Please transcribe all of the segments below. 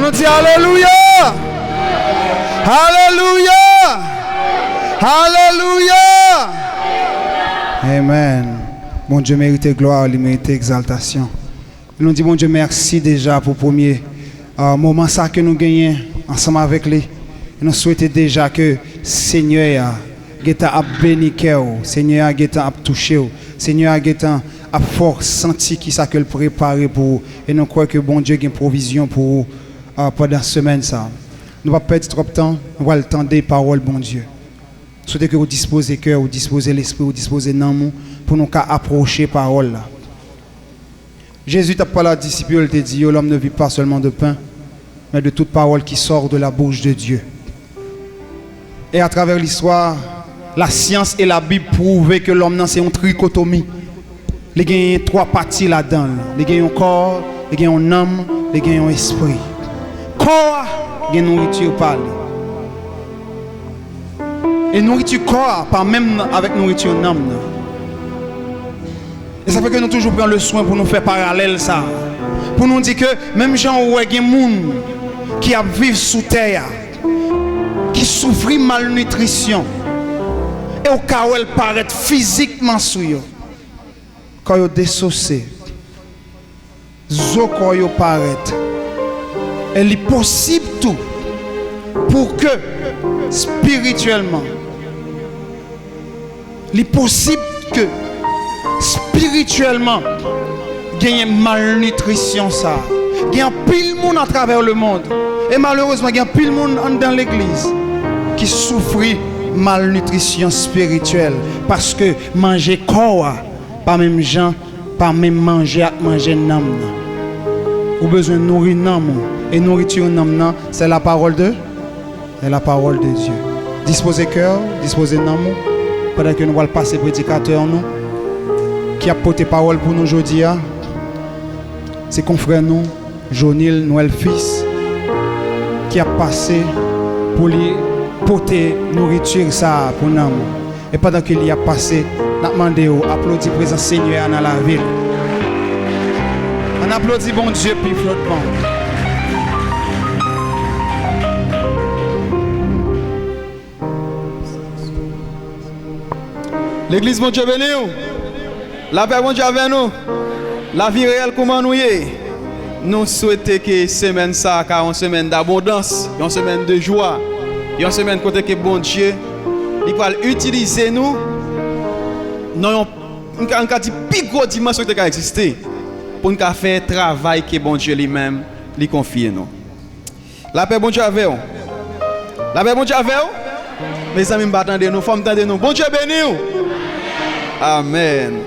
nous dit Alléluia. Alléluia. Alléluia. Amen. Bon Dieu mérite gloire, il mérite exaltation. Nous dit bon Dieu merci déjà pour le premier moment ça que nous gagnons ensemble avec lui. Nous souhaitons déjà que Seigneur a béni Seigneur a touché, Seigneur a fort senti qui ça que le préparé pour et nous croyons que bon Dieu a une provision pour pendant la semaine ça. Nous ne va pas perdre trop de temps, nous allons attendre des paroles bon Dieu. Souhaitez que vous disposez cœur, vous disposez l'esprit, vous disposez l'âme pour nous approcher parole là. Jésus t'a parlé à la disciple, il t'a dit l'homme ne vit pas seulement de pain, mais de toute parole qui sort de la bouche de Dieu. Et à travers l'histoire, la science et la Bible prouvent que l'homme c'est une trichotomie. Il y a trois parties là-dedans. Il y a un corps, il y a une âme, il y a un esprit. Corps, il y a une nourriture parle. Et nourriture corps, pas même avec nourriture âme. Et ça fait que nous toujours prenons le soin pour nous faire parallèle ça. Pour nous dire que même gens où il y a des gens qui vivent sous terre, qui souffrent malnutrition, et au cas où elles paraissent physiquement sous eux, quand ils sont dissociés, quand ils paraissent, il est possible tout pour que spirituellement, il est possible que spirituellement, il y a une malnutrition ça. Il y a pile de monde à travers le monde. Et malheureusement, il y a pile de monde dans l'église qui souffre malnutrition spirituelle. Parce que manger corps, pas même gens, pas même manger n'âme. Ou besoin de nourrir n'âme. Et nourriture n'âme, c'est la parole de Dieu. Disposez cœur, disposez n'âme. Pendant que nous allons passer prédicateur nous qui a porté parole pour nous aujourd'hui, c'est confrère nous, Jonil Noël fils, qui a passé pour lui porter nourriture ça pour nous. Et pendant qu'il y a passé, nous demandons applaudis présent Seigneur dans la ville. On applaudit bon Dieu puis flottement. L'église mon Dieu béni. La paix bon Dieu avec nous. La vie réelle comment nous est. Nous souhaitons que semaine ça car une semaine d'abondance, une semaine de joie, une semaine côté que bon Dieu il va utiliser nous non on dit plus gros dimension qui exister pour nous faire travail que bon Dieu lui-même lui confie nous. La paix bon Dieu avec nous. La paix bon Dieu avec nous. Mes amis m'attendez nous, femmes attendez nous. Bon Dieu béni. Amen.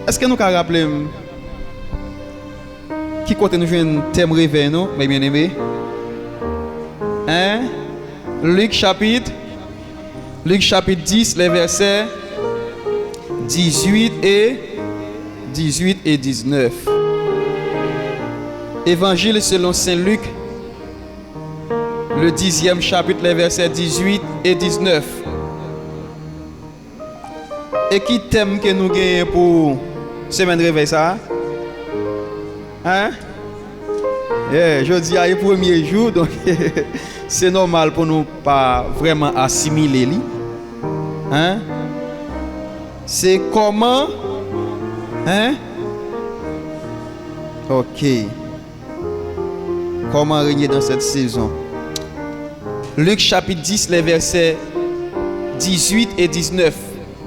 Est-ce que nous pouvons rappeler qui côté nous fait un thème réveil nous, mes bien-aimés? Hein? Luc chapitre 10, les versets 18 et 19. Évangile selon Saint Luc, le 10e chapitre, les versets 18 et 19. Et qui thème que nous gagnons pour semaine de réveil ça? Hein? Je dis à le premier jour, donc c'est normal pour nous pas vraiment assimiler lui. Hein? C'est comment? Hein? Ok. Comment régner dans cette saison? Luc chapitre 10, les versets 18 et 19.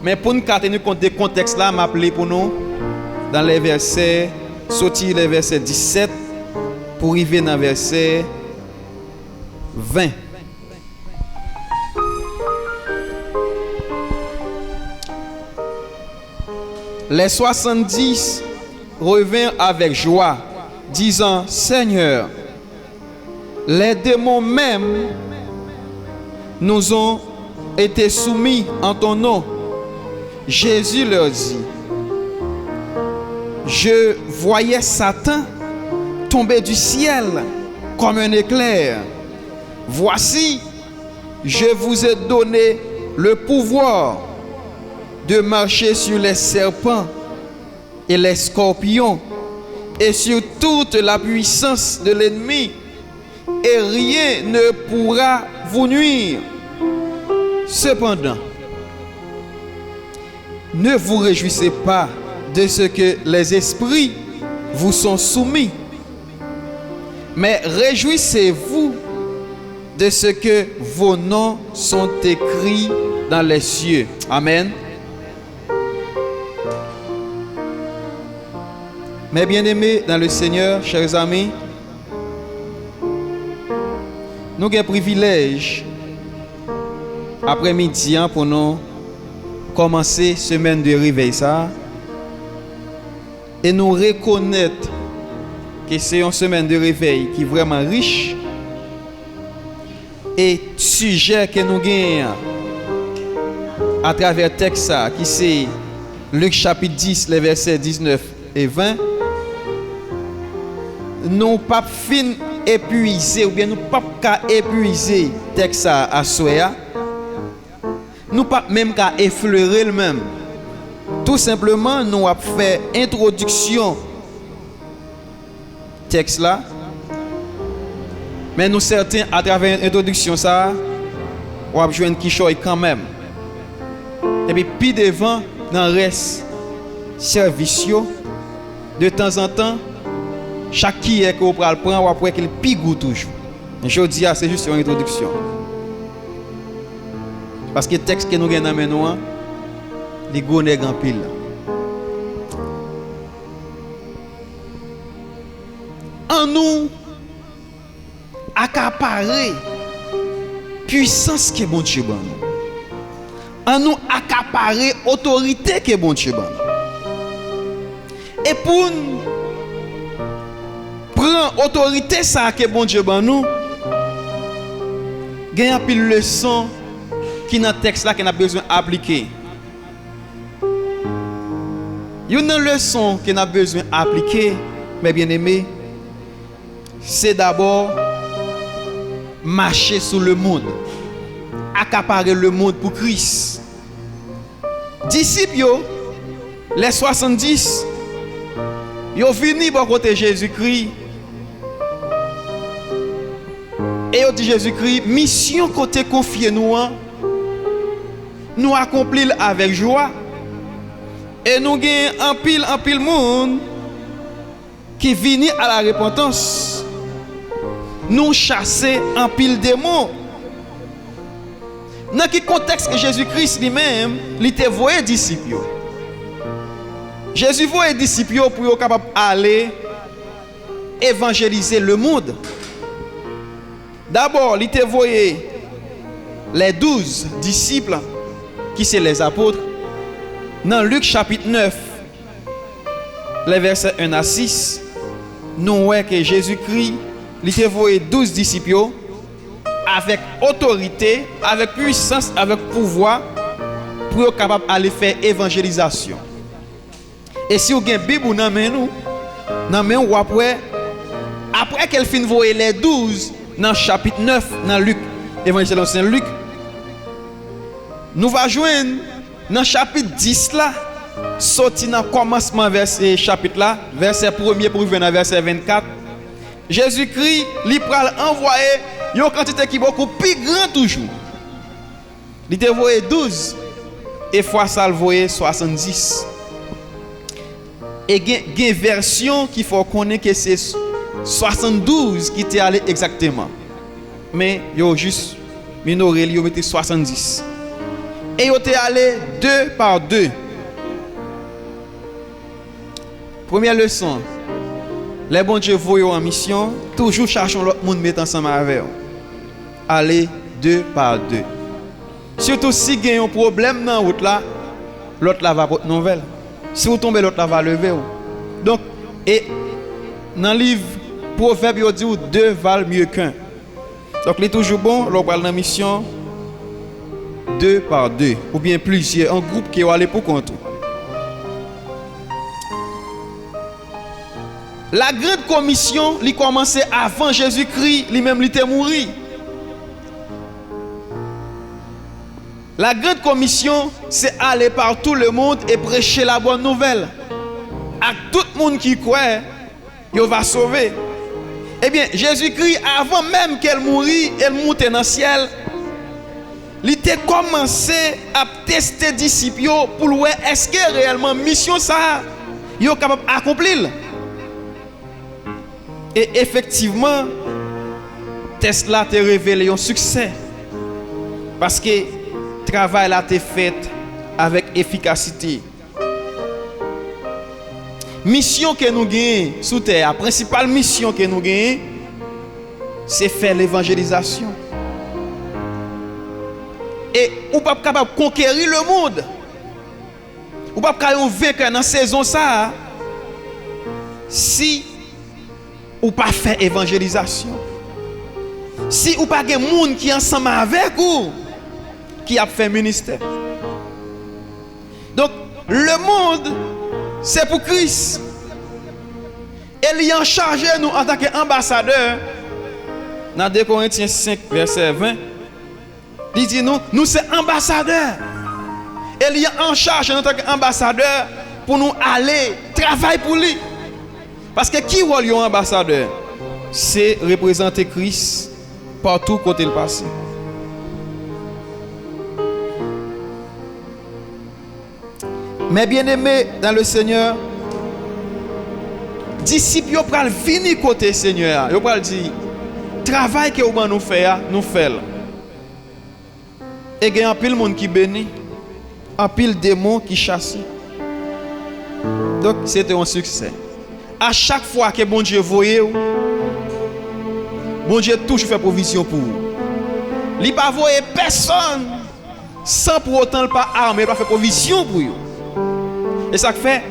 Mais pour nous tenir compte des contextes là, m'appeler pour nous dans les versets, sortir les versets 17 pour arriver dans verset 20. Les 70 revinrent avec joie, disant: Seigneur, les démons même nous ont été soumis en ton nom. Jésus leur dit: je voyais Satan tomber du ciel comme un éclair. Voici, je vous ai donné le pouvoir de marcher sur les serpents et les scorpions et sur toute la puissance de l'ennemi et rien ne pourra vous nuire. Cependant, ne vous réjouissez pas de ce que les esprits vous sont soumis, mais réjouissez-vous de ce que vos noms sont écrits dans les cieux. Amen. Mes bien-aimés dans le Seigneur, chers amis, nous avons un privilège après-midi pour nous commencer semaine de réveil ça et nous reconnaître que c'est une semaine de réveil qui est vraiment riche et sujet que nous gagnons à travers le texte qui c'est Luc chapitre 10 les versets 19 et 20. Nous pas fin épuiser ou bien nous pas qu'à épuiser texte à soya. Nous pas même qu'à effleurer le même. Tout simplement nous avons fait introduction texte là. Mais nous certains à travers l'introduction ça on va jouer qui choy quand même. Et puis devant dans reste service de temps en temps chaque qui est qu'on prend le prend ou après qu'il pigou toujours. Je dis c'est juste une introduction. Parce que le texte que nous avons dans nous les gros nèg en pile. En nous accaparer puissance que bon Dieu ban nous. En nous accaparer autorité que bon Dieu ban nous. Et pour prendre autorité ça que bon Dieu ban nous, il y a un pile leçon qui dans le texte là qu'on a besoin d'appliquer. Il y a une leçon qu'on a besoin d'appliquer, mes bien-aimés, c'est d'abord marcher sur le monde, accaparer le monde pour Christ. Disciples, les 70, ils sont venus pour côté Jésus-Christ. Et ils dit Jésus-Christ, mission côté confiée nous accomplir avec joie. Et nous avons en pile monde qui vient à la repentance. Nous chasser en pile démons. Dans quel contexte que Jésus-Christ lui-même, il était voyé disciples. Jésus voyait disciples pour être capable d'aller évangéliser le monde. D'abord, il était voyé les 12 disciples qui sont les apôtres. Dans Luc chapitre 9, les versets 1 à 6, nous voyons que Jésus-Christ, il a envoyé 12 disciples avec autorité, avec puissance, avec pouvoir pour être capable d'aller faire évangélisation. Et si vous avez une Bible dans nous, après qu'elle finit de voir les 12 dans le chapitre 9, dans Luc, évangile de Saint Luc, nous allons joindre dans le chapitre 10 là, sorti dans le commencement verset chapitre là, verset 1er pour venir verset 24. Jésus-Christ lui pral envoyer une quantité qui est beaucoup plus grande toujours. Il a envoyé 12 et fois ça il envoyé 70. Et il y a une version qu'il faut connaître que c'est 72 qui étaient allés exactement. Mais il y a juste minoré, il y a 70. Et ils étaient allés 2 par 2. Première leçon. Les bons dieux voyons en mission, toujours cherchons l'autre monde mettre ensemble avec eux. Allez 2 par 2. Surtout si il y a un problème dans la route là, l'autre là va porter nouvelle. Si vous tombez, l'autre là va lever. Donc, et dans le livre Proverbe, il dit 2 valent mieux qu'un. Donc, il est toujours bon, l'on parle dans la mission 2 par 2, ou bien plusieurs, un groupe qui va aller pour compte. La grande commission, il commençait avant Jésus-Christ, lui-même il était mort. La grande commission, c'est aller par tout le monde et prêcher la bonne nouvelle. À tout le monde qui croit, il va sauver. Eh bien, Jésus-Christ, avant même qu'elle mourit, elle monte dans le ciel, il a commencé à tester les disciples pour voir est-ce que réellement mission ça, ils sont capables d'accomplir. Et effectivement, Tesla a révélé un succès. Parce que le travail a été fait avec efficacité. Mission que nous gagnons sous terre, la principale mission que nous gagnons, c'est faire l'évangélisation. Et ou pas capable de conquérir le monde. Ou pas capable de vaincre dans la saison ça si ou pas faire évangélisation. Si ou pas gen monde qui ensemble avec ou qui a fait ministère. Donc le monde c'est pour Christ. Et il en charge nous en tant qu'ambassadeurs. Dans 2 Corinthiens 5 verset 20, il dit nous sommes ambassadeurs. Et il est en charge en tant qu'ambassadeur pour nous aller travailler pour lui. Parce que qui est ambassadeur? C'est représenter Christ partout côté le passé. Mais bien-aimés dans le Seigneur, disciples yo pral venir côté Seigneur, yo pral dire travail que ou nous faire, nous faisons. Et il y a un pile monde qui bénit, un pile démon qui chasse. Donc c'était un succès. À chaque fois que bon Dieu voyait, bon Dieu toujours fait provision pour vous. Il pas voyer personne sans pour autant le pas armé, pas faire provision pour vous. Et ça fait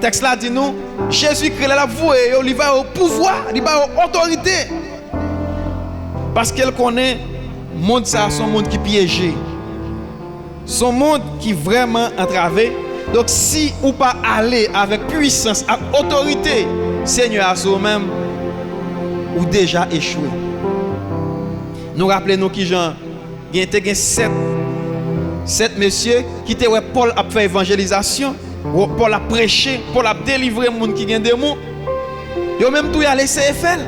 texte là dit nous Jésus-Christ l'a voué, il va au pouvoir, il va au autorité. Parce qu'elle connaît monde ça son monde qui piégé. Son monde qui vraiment entravé. Donc si ou pas aller avec puissance, avec autorité, Seigneur a soi-même ou déjà échoué. Nous rappelons qui Jean, il y a 7 messieurs qui étaient Paul a fait évangélisation, Paul a prêché, Paul a délivré les gens qui ont des démons. Ils ont même tout à laisser faire.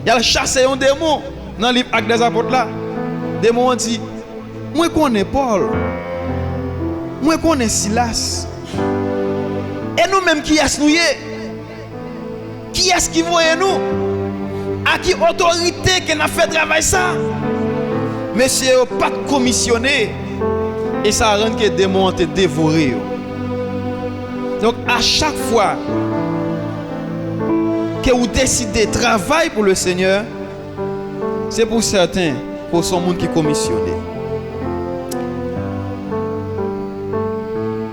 Il a chassé un démon dans le livre Actes des Apôtres là. Les démons ont dit moi connais Paul. Moi connais Silas. Et nous-mêmes qui est-ce nous? Qui est-ce qui voyait nous? À qui autorité qu'on a fait travail ça? Monsieur pas commissionné. Et ça rend que les démons ont été dévorés. Donc à chaque fois que vous décidez de travailler pour le Seigneur, c'est pour certains pour son monde qui est commissionné.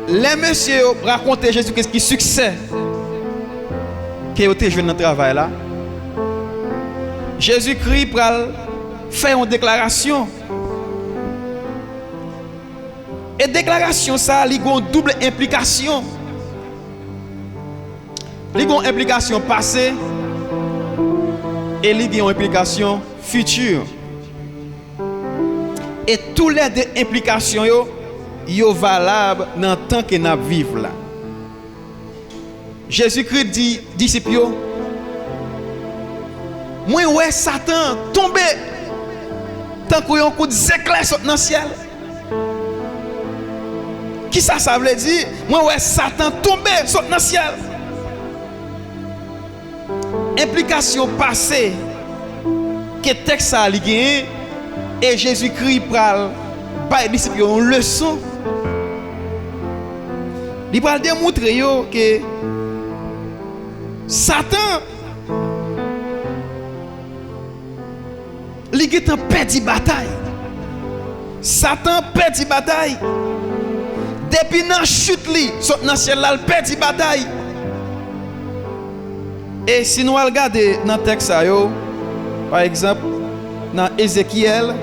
Les messieurs racontent Jésus qu'est-ce qui succès qui a été joué dans le travail là. Jésus-Christ fait une déclaration. Et déclaration ça, il y a une double implication. Il y a une implication passée et il y a une implication future. Et toutes les deux implications sont valables dans le temps que nous vivons là. Jésus-Christ dit disciples, moi ouais Satan tomber tant qu'il y a un coup d'éclair dans le ciel. Qui ça veut dire? Moi ouais Satan tomber dans le ciel. Implication passée que texte a gagné et Jésus-Christ pral ba disciples une leçon. Il va démontrer que Satan il a perdu bataille. Satan perdu bataille. Depuis dans chute li, saute dans ciel là, il perdu bataille. Et si nous regardons dans le texte par exemple dans Ézéchiel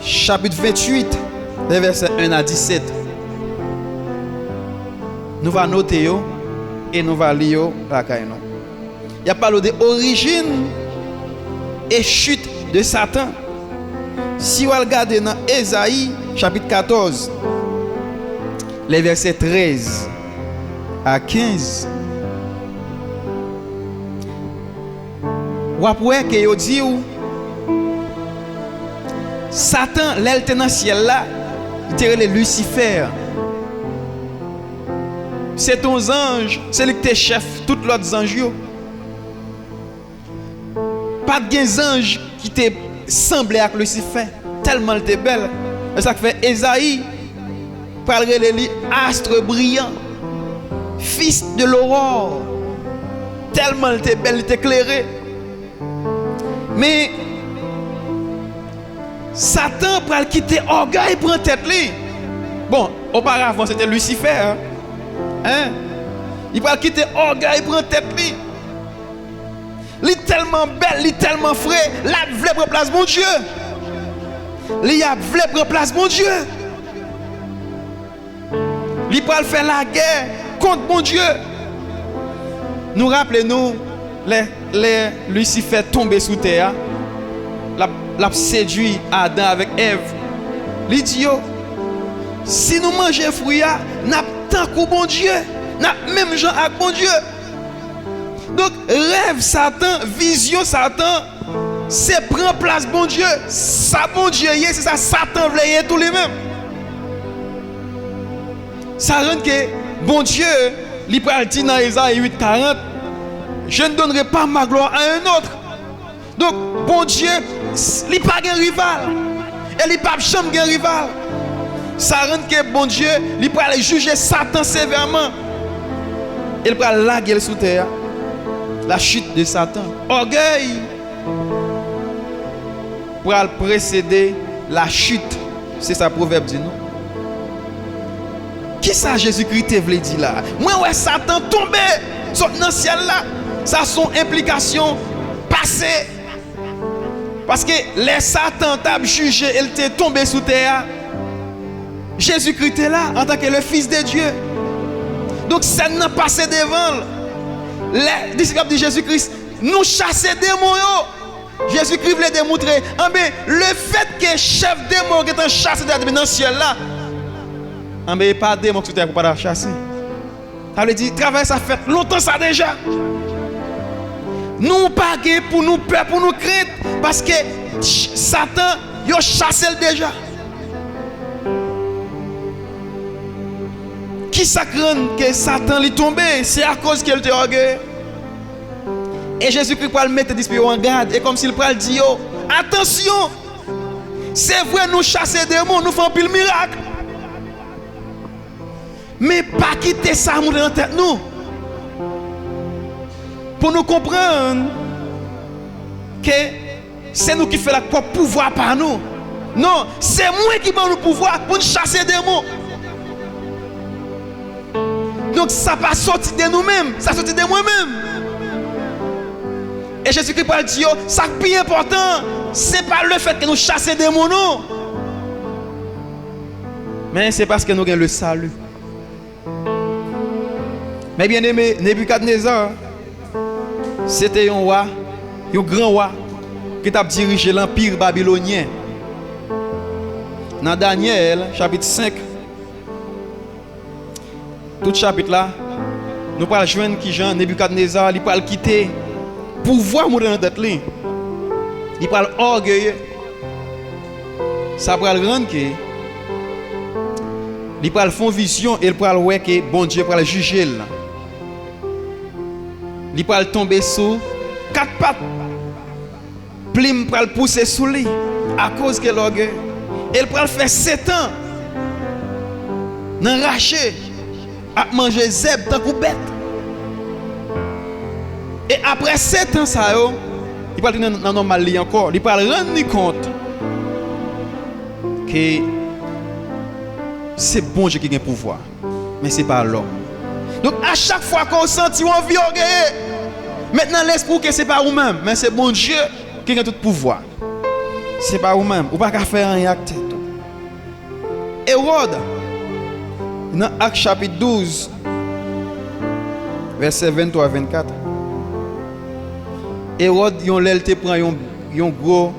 chapitre 28 versets 1 à 17. Nous allons noter et nous allons lire la caïno. Il y a parlé de origine et chute de Satan. Si vous regardez dans Ésaïe chapitre 14, les versets 13 à 15, ou après que yo dit ou Satan l'était dans ciel là, il était Lucifer. C'est ton ange, c'est lui qui est chef, tous les autres anges. Pas de ange qui te semblait avec Lucifer, tellement il était belle. C'est ça qui fait Esaïe, parler de lui, astre brillant, fils de l'aurore. Tellement il était belle, il était éclairé. Mais Satan pour quitter orgueil prend tête lui. Bon, auparavant c'était Lucifer. Hein? Il va quitter orgueil prend tête lui. Il est tellement belle, il est tellement frais, là il veut prendre place mon Dieu. Il a voulu prendre place mon Dieu. Il va faire la guerre contre mon Dieu. Nous rappelons-nous les Lucifer tombé sous terre. L'a séduit Adam avec Ève. Il dit si nous mangeons fruits, nous avons tant que bon Dieu, nous avons même gens avec bon Dieu. Donc rêve Satan, vision Satan, c'est prendre place bon Dieu. Ça bon Dieu, c'est ça Satan voulait tous les mêmes. Ça rend que bon Dieu, il peut dire dans Isaïe 8:40, je ne donnerai pas ma gloire à un autre. Donc bon Dieu, il n'est pas un rival. Et il n'est pas un rival. Ça rend que bon Dieu, il peut aller juger Satan sévèrement. Il peut la gueule sous terre. La chute de Satan. Orgueil pour précéder la chute. C'est ça proverbe dit non. Qui ça Jésus-Christ te voulait dire là? Moi ouais Satan tombé dans le ciel là. Ça son implication passée. Parce que les Satan t'a jugé, il était tombé sous terre. Jésus-Christ est là en tant que le Fils de Dieu. Donc ça n'a pas passé devant. Les disciples de Jésus-Christ nous chasser des démons. Jésus-Christ voulait démontrer. Mais le fait que chef démon qui est chassé dans le ciel là, mais pas de démon qui est pas chasser. Ça veut dire travail ça fait longtemps ça déjà. Nous pas pour nous peur, pour nous craindre parce que Satan a chassé déjà. Qui ça craint que Satan lui tombe? C'est à cause qu'il était orgueilleux. Et Jésus-Christ va le mettre en garde. Et comme s'il va le dire, attention, c'est vrai nous chasser des démons, nous faisons pile miracle. Mais pas quitter ça dans la tête nous. Pour nous comprendre que c'est nous qui faisons le propre pouvoir par nous. Non, c'est moi qui donne le pouvoir pour nous chasser des démons. Donc ça va sortir de nous-mêmes, ça sortit de moi-même. Et Jésus-Christ va dire, ça qui est plus important, ce n'est pas le fait que nous chassons des démons, non. Mais c'est parce que nous avons le salut. Mais bien aimé, Nebuchadnezzar, c'était un roi, un grand roi, qui a dirigé l'empire babylonien. Dans Daniel, chapitre 5, tout chapitre là, nous parlons de joindre qui Jean Nebuchadnezzar, il parle quitter pouvoir mourir dans tête lui. Il parle orgueilleux. Ça parle rendre que il parle fond vision et il parle ouais que bon Dieu parle juger là. Il parle tomber sous quatre pattes. Plim parle pousser sous lui à cause que l'orgueil. Il parle faire 7 ans n'enracher à manger zèbre tant que bête. Et après 7 ans ça yo, il parle dans normal encore, il parle rendre compte que c'est bon Dieu qui a le pouvoir, mais c'est pas l'homme. Donc à chaque fois qu'on sent envie orgueilleux, maintenant l'esprit que c'est pas vous-même, mais c'est bon Dieu qui a tout pouvoir. C'est pas vous-même, ou pas qu'à faire un acte. Hérode dans Actes chapitre 12 verset 23 à 24. Hérode yon lèl te prend yon gros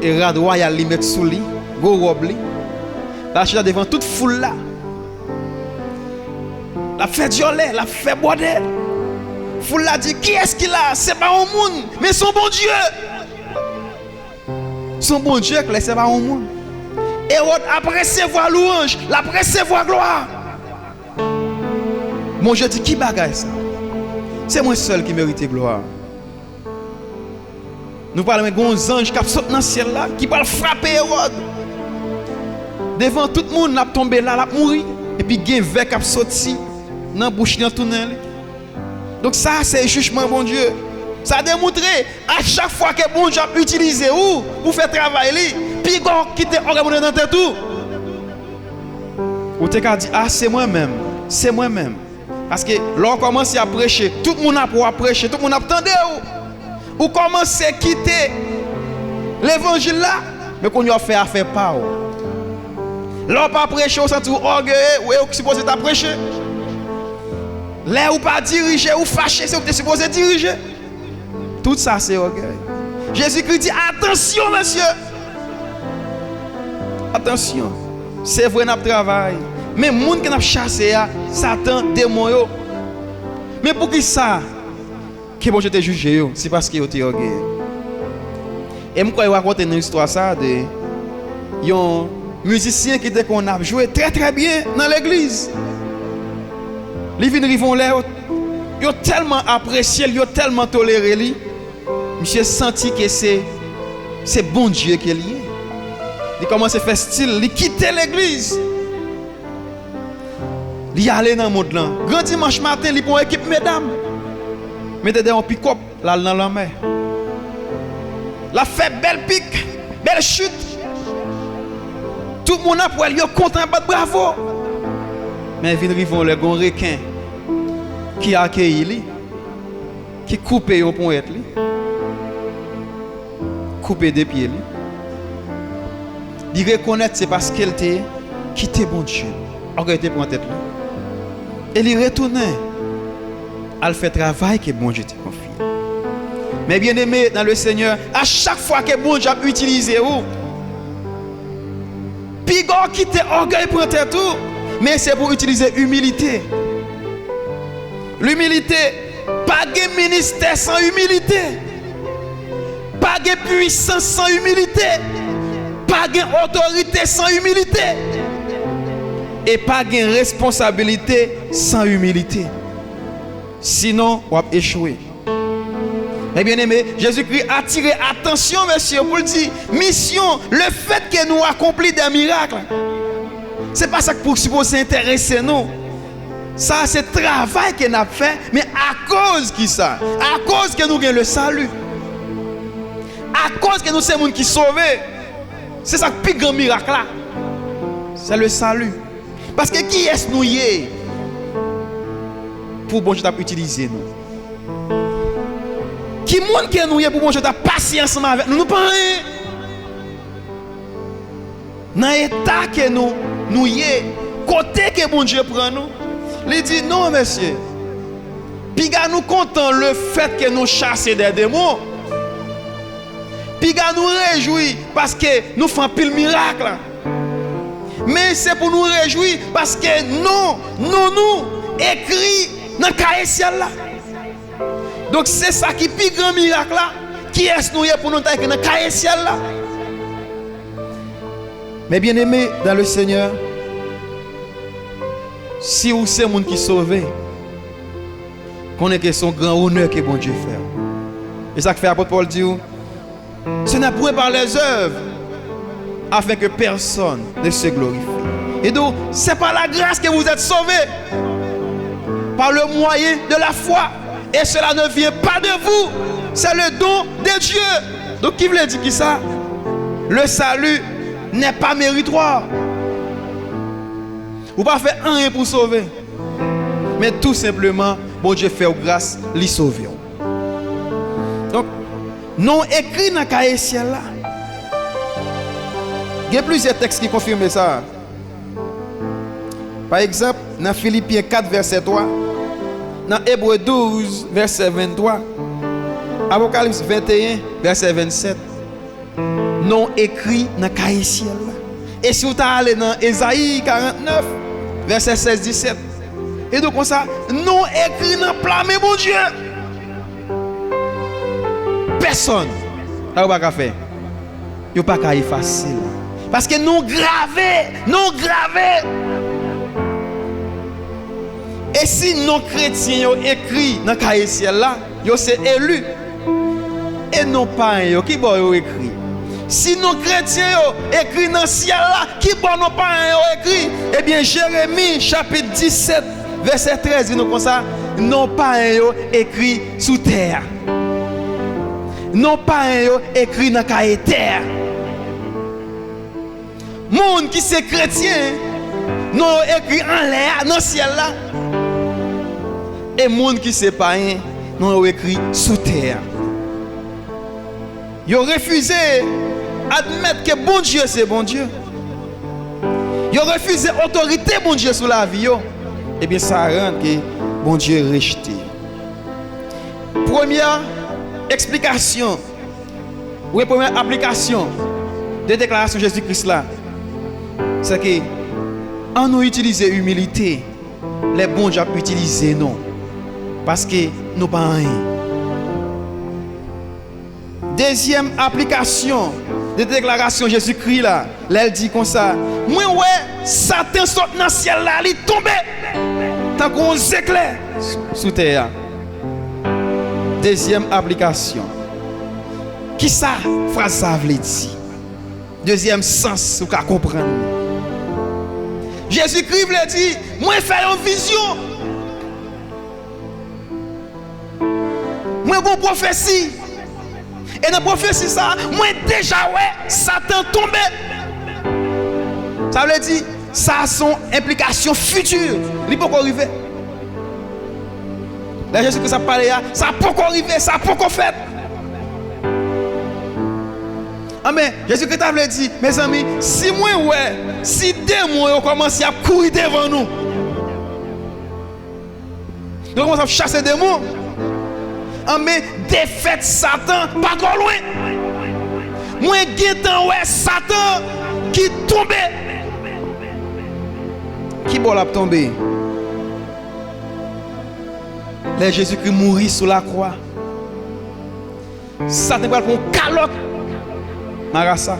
érad royal li met sous li, gros robe li. La chita devant toute foule là. La fait violer, la fait border. Foule l'a dit, qui est-ce qu'il a? C'est pas un monde, mais son bon Dieu. Son bon Dieu, c'est pas un monde. Hérode après recevoir louange, après recevoir gloire. Mon Dieu dit, qui bagaille ça? C'est moi seul qui mérite gloire. Nous parlons de gros anges qui sautent dans le ciel là, qui va frapper Hérode. Devant tout le monde, il a tombé là, il a mouru. Et puis il y a un verre qui a sorti dans la bouche, dans le tunnel. Donc ça, c'est le jugement, bon Dieu. Ça a démontré, à chaque fois que bon Dieu a utilisé ou pour faire travail, puis il a quitté l'organe dans tête tout. Ou tu as dit, ah, c'est moi-même. C'est moi-même. Parce que lorsqu'on commence à prêcher, tout le monde a pour prêcher, tout le monde a attendu. Ou commence à quitter l'évangile là, mais qu'on y a fait affaire pas. Là, pas prêcher au centre orgueil, ou est supposé ta prêcher. Là, ou pas diriger, ou fâcher, c'est où tu es supposé diriger. Tout ça, c'est orgueil. Jésus-Christ dit, attention, monsieur. Attention. C'est vrai, notre travail. Mais les gens qui ont chassé, Satan, démon. Mais pour qui ça? Que bon, je t'ai jugé, c'est parce que tu es orgueilleux. Et moi, je raconte une histoire ça de un musicien qui était qu'on a joué très très bien dans l'église. Les vins là, ils ont tellement apprécié, ils ont tellement toléré lui. Monsieur senti que c'est bon Dieu qui est lié. Il commence à faire style, il quitte l'église. Il allait dans le monde là. Grand dimanche matin, il prend une équipe mesdames. Mettez un pick-up là dans la main. La fait belle pique, belle chute. Tout le monde a pour lui content, bravo. Mais vient rivon le grand requin qui a accueilli lui, qui coupe au point être lui. Couper des pieds lui. Il reconnaît c'est parce qu'elle était quitté bon Dieu. Regardez pour en tête lui. Et il retournait. Elle fait travail que bon Dieu te confie. Mais bien aimé dans le Seigneur, à chaque fois que bon Dieu a utilisé ou, Pigot quitte orgueil pour tout, mais c'est pour utiliser humilité. L'humilité, pas de ministère sans humilité, pas de puissance sans humilité, pas d'autorité sans humilité, et pas de responsabilité sans humilité. Sinon, on va échouer. Mais bien aimé, Jésus-Christ a attiré attention, monsieur, pour le dire, mission, le fait que nous accomplissons des miracles, c'est pas ça que pour supposer intéresser nous. Ça, c'est le travail que nous avons fait, mais à cause qui ça? À cause que nous avons le salut. À cause que nous sommes les gens qui sont sauvés. C'est ça le plus grand miracle là. C'est le salut. Parce que qui est-ce nous y est? Pour bon Dieu utiliser nous. Qui monde que nous y est pour bon Dieu passer ensemble avec nous? Nous pas rien. Dans l'état que nous y est, côté que bon Dieu prend nous, il dit non monsieur. Puis nous content le fait que nous chassons des démons. Puis nous réjouir parce que nous faisons pile miracle. Mais c'est pour nous réjouir parce que nous écrit dans le cahier ciel là. Donc c'est ça qui est le plus grand miracle là. Qui est-ce nous pour nous écrire dans le cahier ciel là? Mais bien aimé dans le Seigneur, si vous c'est monde qui sauvé, connaissez que son grand honneur que bon Dieu fait. Et ça que fait l'apôtre Paul dit, ce n'est point par les œuvres afin que personne ne se glorifie. Et donc, c'est par la grâce que vous êtes sauvés, par le moyen de la foi. Et cela ne vient pas de vous, c'est le don de Dieu. Donc, qui veut dire qui ça? Le salut n'est pas méritoire. Vous ne pouvez pas faire rien pour sauver. Mais tout simplement, bon Dieu fait grâce, les sauver. Donc, non écrit dans le cahier ciel là. Il y a plusieurs textes qui confirment ça. Par exemple, dans Philippiens 4, verset 3, dans Hébreux 12, verset 23, Apocalypse 21, verset 27, non écrit dans le cahier ciel là. Et si vous allez dans Ésaïe 49, verset 16-17, et donc comme ça, non écrit dans le plan, mais bon Dieu. personne. Ça va pas faire. Yo pas qu'à facile. Parce que nous gravé. Et si nos chrétiens ont écrit dans le cahier ciel là, ils sont élus. Et nos parents qui ont écrit. Si nos chrétiens ont écrit dans le ciel là, qui bon nos parents ont écrit? Eh bien, Jérémie chapitre 17, verset 13, dit nous comme ça, nos parents ont écrit sous terre. Nos parents ont écrit dans le cahier terre. Monde qui c'est chrétien, nous écrit en l'air, dans le ciel là. Et monde qui c'est païen, nous écrit sous terre. Ils ont refusé admettre que bon Dieu c'est bon Dieu. Ils ont refusé autorité bon Dieu sur la vie. Et bien ça rend que bon Dieu est rejeté. Première explication, ou première application de déclaration de Jésus-Christ là, c'est que en nous utiliser humilité, les bons dieux utiliser non. Parce que nous pas rien. Deuxième application de déclaration de Jésus-Christ là, elle dit comme ça, moi ouais, Satan saute dans le ciel là, il tombe tant qu'on éclair sous terre. Deuxième application. Qui ça phrase ça veut dire? Deuxième sens pour qu'à comprendre. Jésus-Christ veut dire, moi faire une vision. Moi une prophétie. Et dans la prophétie ça, moi déjà ouais, Satan tombé. Ça veut dire ça a son implication future. Il peut pas arriver. Là Jésus que ça parle ça peut pas arriver, ça peut pas fait. Amen. Jésus-Christ a dit, mes amis, si moi ouais, si démons ont commencé à courir devant nous. Donc on commence à chasser des démons. Amen. Défaite Satan pas trop loin. Moi guettant ouais Satan qui tombe. Qui bon l'a tomber? Là Jésus-Christ mourit sur la croix. Satan va prendre calotte. Marasa.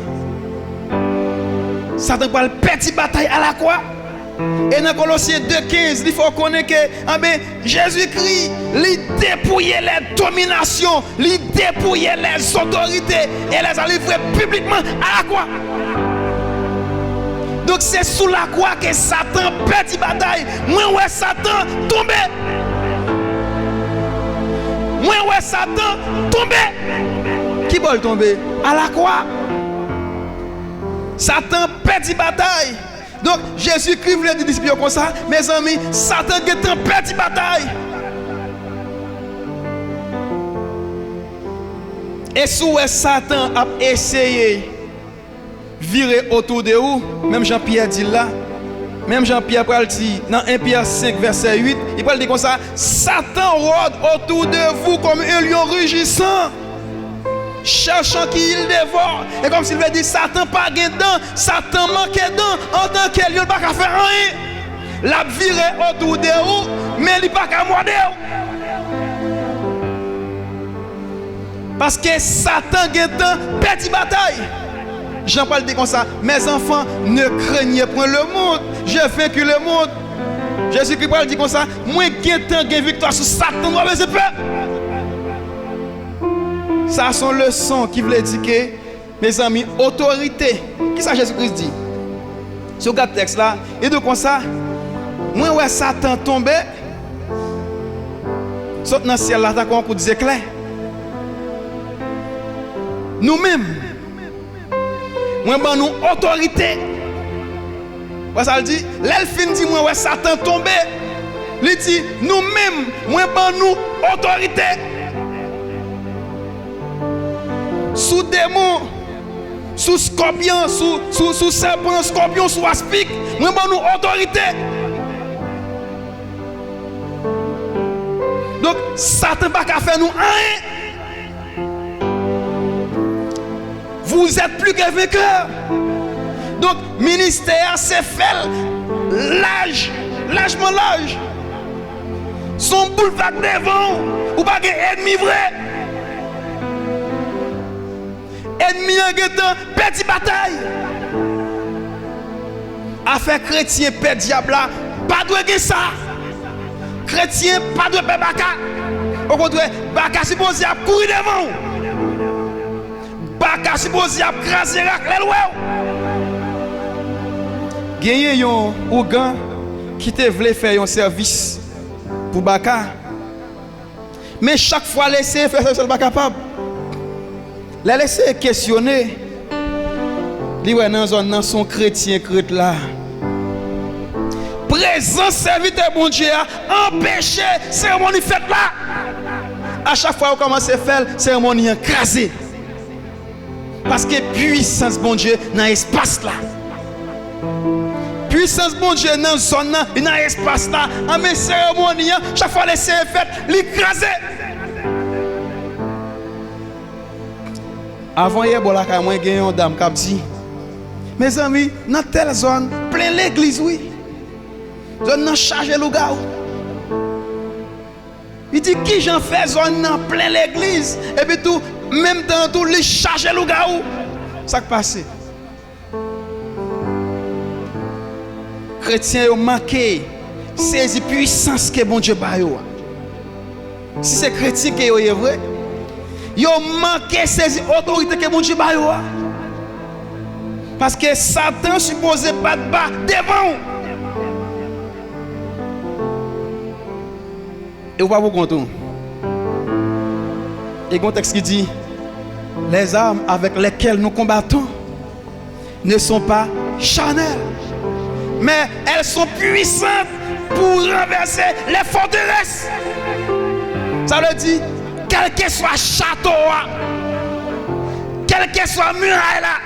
Satan va le petit bataille à la croix. Et dans Colossiens 2,15, il faut connaître que Jésus-Christ, il dépouillait les dominations, il dépouillait les autorités et les a livrés publiquement à la croix. Donc c'est sous la croix que Satan perd la bataille. Moi ouais Satan tombé. Moi ouais Satan tombé. Qui va le tomber? À la croix. Satan perd la bataille. Donc Jésus-Christ voulait dire comme ça, mes amis, Satan a perdu la bataille. Et si Satan a essayé de virer autour de vous, même Jean-Pierre dit là, même Jean-Pierre dit dans 1 Pierre 5 verset 8, il parle de comme ça, Satan rôde autour de vous comme un lion rugissant, cherchant qui il dévore. Et comme s'il veut dire Satan pas dedans, Satan manque dedans, en tant que lion, il ne peut pas faire rien. La viré autour de vous, mais il ne peut pas morder. Parce que Satan dedans perd la bataille. Jean-Paul dit comme ça, mes enfants, ne craignez point le monde, j'ai vaincu le monde. Jésus-Christ dit comme ça, moi j'ai victoire sur Satan, moi j'ai peur. Ça sont leçons qui veulent dire que, mes amis, autorité. Qui ça Jésus-Christ dit? Sur le texte là, et donc comme ça, moi ouais Satan tombé, saute dans le ciel là, t'as quoi un coup d'éclair. Nous-mêmes, moi ben nous autorité. Ça le dit, l'elfine dit moi ouais Satan tombé. Il dit nous-mêmes, moi ben nous autorité. Sous démon, sous scorpion, sous serpent, scorpion, sous aspic, nous avons autorité. Donc, Satan n'a pas qu'à faire nous rien. Vous êtes plus que vainqueurs. Donc, ministère, c'est fait l'âge. Son boulevard devant, ou pas d'ennemi vrai. ennemi en guetant, perdre bataille. Affaire chrétien perdre diable là, pas de gagner ça. Chrétien pas de perdre baka. Au contraire, baka supposé à courir devant. Baka supposé à craser les lois. Gagner un ougan qui te voulait faire un service pour baka. Mais chaque fois laisser faire ça, il pas capable. La laisser questionner. Li ouais dans zone nan son chrétien crête là. Présence serviteur bon Dieu a empêché cérémonie faite là. À chaque fois on commence à faire cérémonie écrasée. Parce que puissance bon Dieu dans l'espace là. Puissance bon Dieu dans zone là, dans l'espace là, en mes cérémonies, chaque fois les c'est fait, l'écraser. Avant hier bon là quand moi gagné une dame qui dit mes amis, dans telle zone, plein l'église oui. Zone nan chargé le gars. Il dit qui j'en fais zone nan plein l'église et puis tout même temps tout les chargé le gars. Ça qui passe. Chrétiens ont manqué saisi puissance que bon Dieu ba yo. Si c'est chrétien qui est vrai, ils ont manqué saisi autorité que bon Dieu ba yo. Parce que Satan supposé pas de bas devant. Et vous pas vous compter. Et il y a un texte qui dit les armes avec lesquelles nous combattons ne sont pas charnelles, mais elles sont puissantes pour renverser les forteresses. Ça veut dire, quel que soit château, quel que soit muraille là,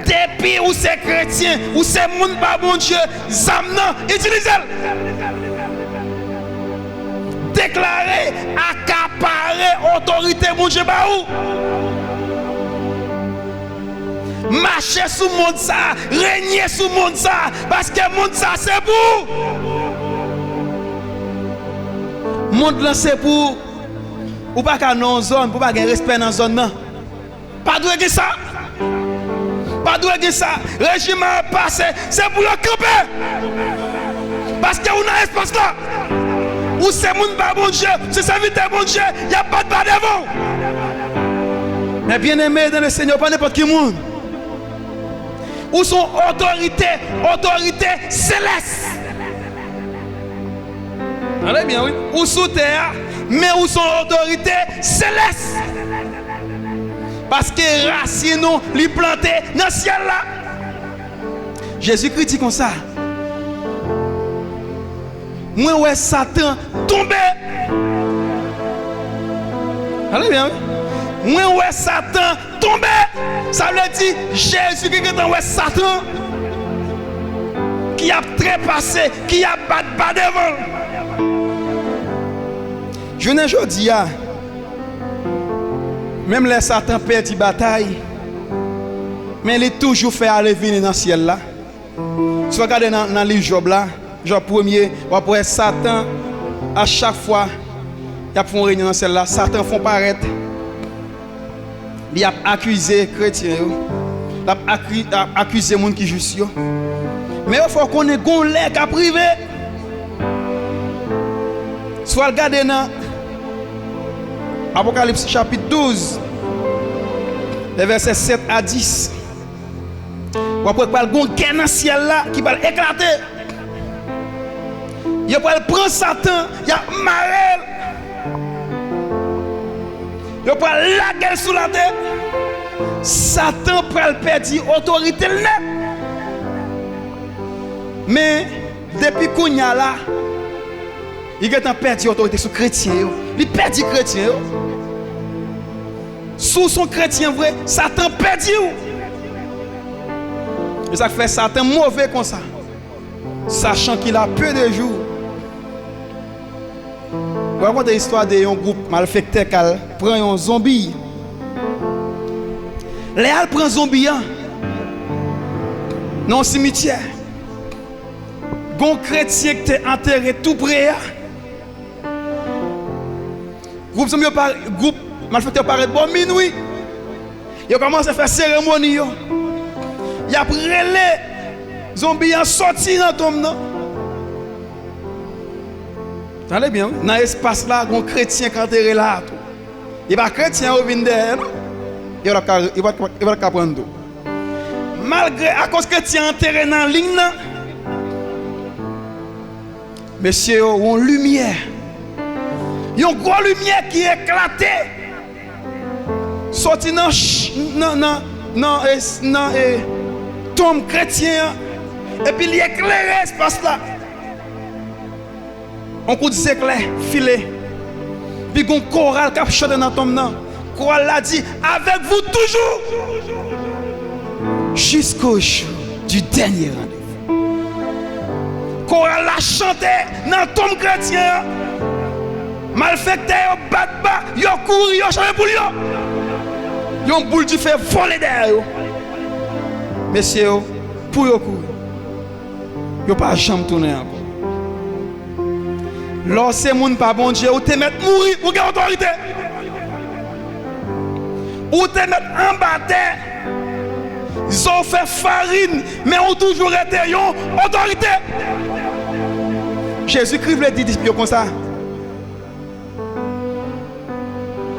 depuis où c'est chrétien, où c'est monde pas bon Dieu, zamnan, utilisez-le. Déclarer, accaparer autorité mon Dieu ba ou. Marcher sous le monde ça, régner sous le monde ça, parce que le monde ça c'est pour. Le monde là c'est pour. Ou pas qu'à non zone, pour pas gagner respect dans zone non. Pas de que ça. Pas de que ça. Régime passé, c'est pour le camper. Parce que on a espace là. Ou c'est moun ba bon Dieu, c'est serviteur bon Dieu, il n'y a pas de bas devant. Mais bien aimé dans le Seigneur, pas n'importe qui monde. Ou son autorité céleste. Allez bien, oui. Ou sous terre, mais où son autorité céleste. Parce que racine nous, li planté dans le ciel là. Jésus-Christ dit comme ça. Moi ouais Satan tomber. Allez bien. Moi ouais Satan tomber. Ça veut dire Jésus qui est dans Satan qui a trépassé, qui a pas devant. Je ne dis pas. Même les Satan perd une bataille, mais il est toujours fait aller venir dans le ciel là. Si vous regardez dans le livre Job là, Job 1er, après Satan, à chaque fois, il y a une réunion dans celle-là, Satan font paraître. Il a accusé les chrétiens, il a accusé les gens qui sont justes. Mais il faut qu'on ait un leg à privé. Soit regardez dans Apocalypse chapitre 12, les versets 7 à 10. Ou après, il y a une guerre dans le ciel là qui va éclater. Il va prendre Satan, il a marre. Il va la guerre sous la tête. Satan va perdre l'autorité. Mais depuis qu'on y a là, il a perdu l'autorité sur les chrétiens. Il perd les chrétiens. Sous son chrétien vrai, Satan perdu. Et ça fait Satan mauvais comme ça. Sachant qu'il a peu de jours. Vous racontez l'histoire d'un groupe malfecteur qui prend un zombie. Léal prend un zombie dans un cimetière. Un chrétien qui est enterré tout près. Groupe malfecteur paraît bon minuit. Ils commencent à faire cérémonie. Ils ont pris les zombies en sorti dans tombe. Vous allez bien? Dans l'espace là, un chrétien qui est là. Il va chrétien au vin derrière. Il va prendre tout. Malgré à cause que tu es enterré dans la ligne, monsieur, on lumière. Il y a une grosse lumière qui est éclatée. Sorti dans tombe chrétien. Et puis il éclaire l'espace là. On coup de éclair, filet. Puis il y a un choral qui a chanté dans tombe là. Choral l'a dit, avec vous toujours. Jusqu'au jour du dernier rendez-vous. Choral l'a chanté dans tombe chrétien. Malfecteur, bat, yo couru, yo chanté pour yo. Yon boule du fait voler derrière yo. Messieurs, pour yo courir. Yo pas jamais tourner encore. Lorsque moun pas bon Dieu, ou te mettre mourir, ou gen autorité. Ou te mettre en bataille. Ils ont fait farine, mais ont toujours été yon autorité. Jésus-Christ le dit comme ça.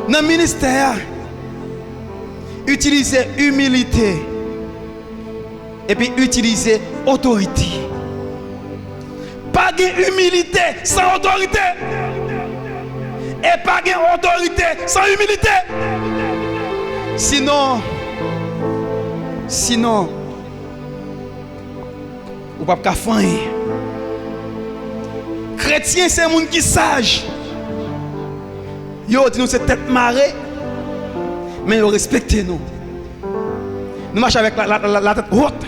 Dans le ministère, utilisez humilité et puis utilisez autorité. Pas de humilité sans autorité. Et pas de autorité sans humilité. Sinon, ou pas qu'à faire. Chrétien, c'est un monde qui sage. Yo dit nous c'est tête marée, mais yo respectez nous. Nous marchons avec la tête haute.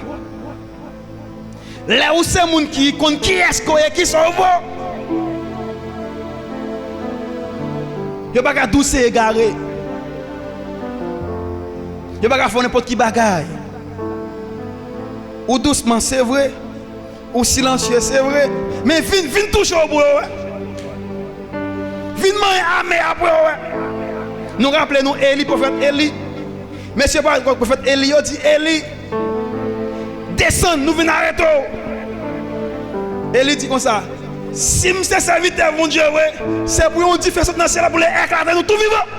Là où c'est un monde qui compte qui est-ce qui sont beaux. Yo pas qu'à douce égaré. Yo pas qu'à faire n'importe qui bagaille. Ou doucement c'est vrai, ou silencieux c'est vrai, mais vin toucher au bout. Vin manger après. Nous rappelons Élie, prophète Élie. Monsieur le prophète Élie, dit Élie, descend, nous venons arrêter. Élie dit comme ça, si je suis serviteur, mon Dieu, c'est pour nous dire dans le ciel pour les éclater, nous tout vivants.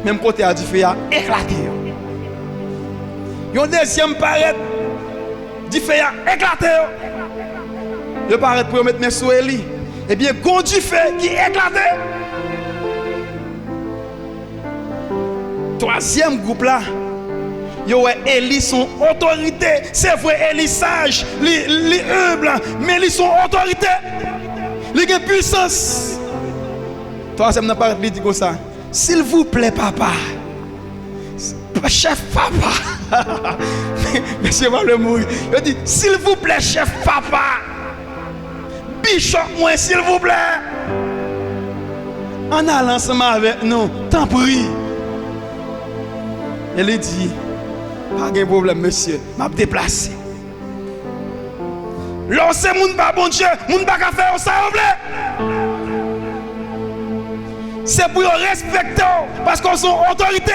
Même côté a dit fait éclater. Yon deuxième paraît, dit fait éclater. Le paraît pour mettre mes sous Élie. Eh bien, quand du fait qui éclaté. Troisième groupe là, yo Élie son autorité. C'est vrai, Élie sage, li humble, mais ils sont autorité. Ils ont puissance. Troisième n'a pas dit comme ça. S'il vous plaît, papa. Chef papa. Monsieur va le mourir. Il dit, s'il vous plaît, chef papa. Bishop, moi, s'il vous plaît. En allant ensemble avec nous, t'en prie. Elle dit, pas de problème, monsieur, m'a déplacé. Lorsque moun pas bon Dieu, moun pas qu'à faire ça, c'est pour respecter, parce qu'on sont autorité.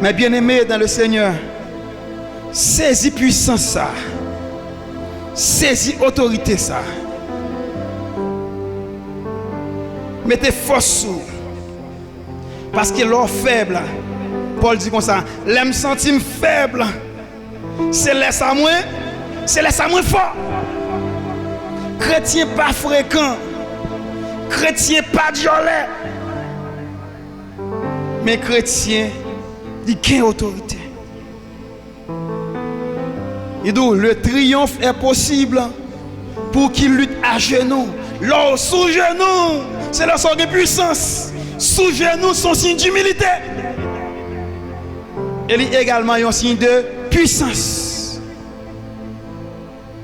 Mais bien aimé dans le Seigneur, saisis puissance ça. Saisis autorité ça. Mettez force sous. Parce que l'or faible, Paul dit comme ça, l'aime sentir faible, c'est laisse à moins fort. Chrétien pas fréquent, chrétien pas violet, mais chrétien, il a une autorité. Et donc, le triomphe est possible pour qu'il lutte à genoux. Là, sous genoux, c'est la sorte de puissance. Sous genoux, son signe d'humilité. Et il y a également un signe de puissance.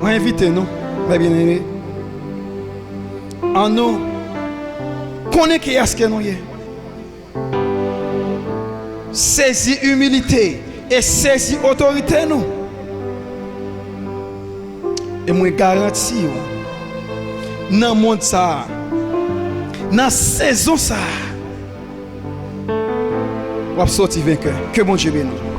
On invite nous, bien aimés. En nous, connaissez qui est-ce que nous sommes. Saisis humilité et saisis autorité nous. Et moi garantis, dans le monde ça, dans la saison ça, on va sortir vainqueur. Que bon Dieu bénisse.